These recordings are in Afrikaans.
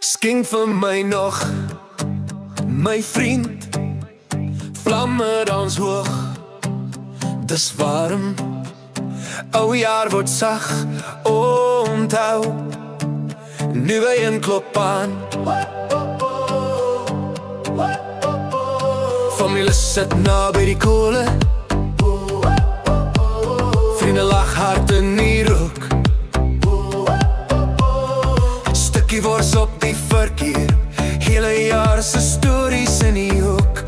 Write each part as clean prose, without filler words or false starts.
Skink vir my nog, my vriend, vlamme dans hoog, dis warm, ou jaar word sag, onthou, nuwe een klop aan. Familie sit na by die kole, vriende lag hard in die rook, stukkie wors op die verkeer, hele jaar se stories in die hoek.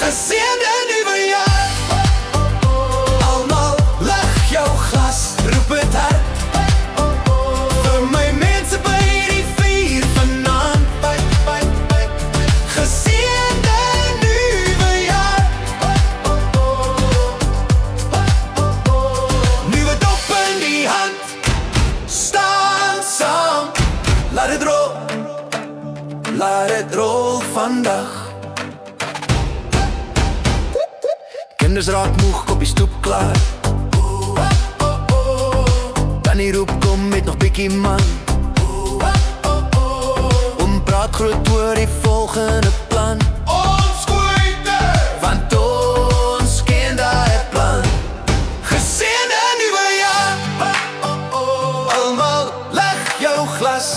Geseënde nuwe jaar, almal lig jou glas, roep het hard, vir my mense by die vuur vanaand. Geseënde nuwe jaar, nuwe dop in die hand, staan saam, laat het rol vandag. Kinders raak moeg op die stoep klaar, Tannie roep kom met nog bikkie man, Oom praat groot oor die volgende plan. Ons goeie, want ons ken daai plan. Geseënde nuwe jaar, almal leg jou glas,